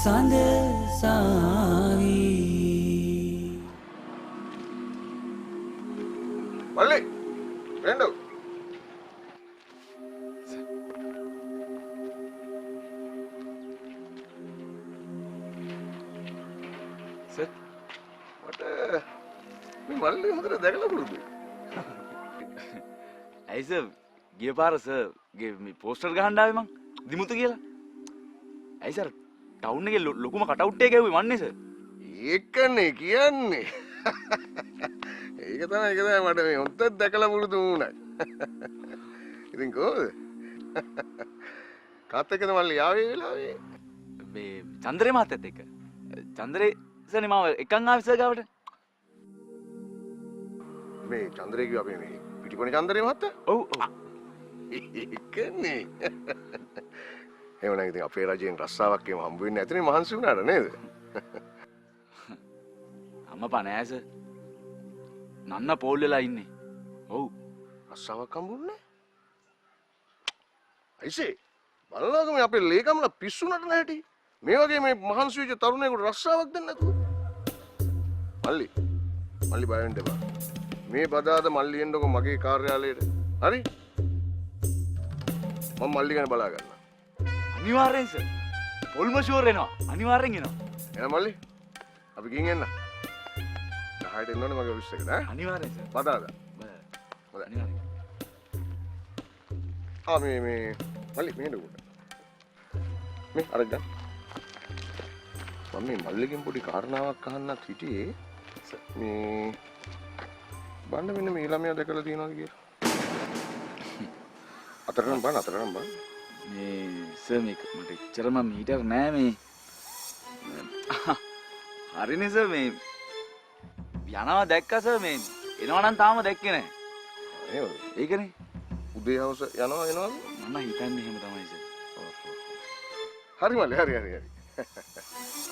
සඳ සාවි මල්ලි වෙන්නෝ සර් මට මේ මල්ලි හොඳට දැකලා පුරුදුයි. ඇයි සර් ගිය පාර සර් මේ පෝස්ටර් ගහන්න ආවේ මං දිමුතු කියලා. ඇයි සර් ටවුන් එකේ ලොකුම කටවුට් එක ගැව්වේ මන්නේ සර්. ඒකනේ කියන්නේ. ඒක තමයි මට මේ හොඳට දැකලා පුරුදු වුණා. ඉතින් කොහොමද? කාත් එක්කද මල්ලි ආවේ වෙලාවේ? මේ චන්ද්‍රේ මහත්තයත් එක්ක. චන්ද්‍රේ සර්නේ මාව එකන් ආවේ සර් ගාවට. මේ චන්ද්‍රේ කිව්වා අපේ මේ පිටිපොනේ චන්ද්‍රේ මහත්තයා? ඔව් ඔව්. ඒකනේ. එහෙනම් ඉතින් අපේ රජයෙන් රස්සාවක් එහෙම හම්බ වෙන්නේ නැතිනේ මහන්සි වුණාට නේද? අම්මපා නෑ සර්. නන්න පෝල් වෙලා ඉන්නේ. ඔව්. රස්සාවක් හම්බුන්නේ? අයිසේ බලලාගම අපේ ලේකම්ලා පිස්සුනට නැහැටි. මේ වගේ මේ මහන්සි වෙච්ච තරුණයෙකුට රස්සාවක් දෙන්න නැතුව. මල්ලි බය වෙන්න එපා. මේ බදාද මල්ලි එන්නකො මගේ කාර්යාලයට. හරි? මම මල්ලි ගැන බලා ගන්නවා. අනිවාර්යෙන් සර්. පොල්ම ෂුවර් එනවා. අනිවාර්යෙන් එනවා. එහෙනම් මල්ලි අපි ගිහින් එන්න. 10ට එන්න ඕනේ මගේ ඔෆිස් එකට ඈ. අනිවාර්යෙන් සර්. බදාද. හොඳයි. අනිවාර්යෙන්. මේ මල්ලි මෙහෙට උඩ. මේ අර ගන්න. මම මේ මල්ලිගෙන් පොඩි කාරණාවක් අහන්නත් හිටියේ. මේ බණ්ඩ මෙන්න මේ ළමයා දැකලා තියෙනවද කියලා. අතරනම් බලන්න. මේ සර් මේක මට එච්චරම මීටර් නෑ මේ. හරිනේ සර් මේ යනවා දැක්කා සර් මේ එනවා නම් තාම දැක්කේ නෑ. එහෙමද? ඒකනේ. උදේ හවස යනවා එනවද? මම හිතන්නේ එහෙම තමයි සර්. හරි මල්ලි හරි.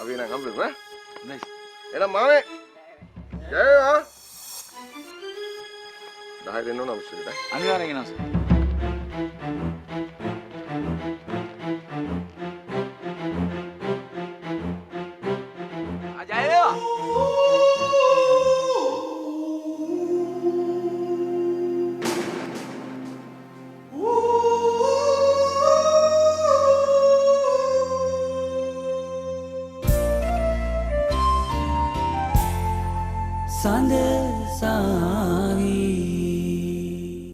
අපි එනම් හම්බෙමු ඈ. නයිස්. එහෙනම් මාමේ. ජය වේවා. 10 දෙන්න ඕන අවශ්‍යයි. අනිවාර්යෙන් එනවා සර්.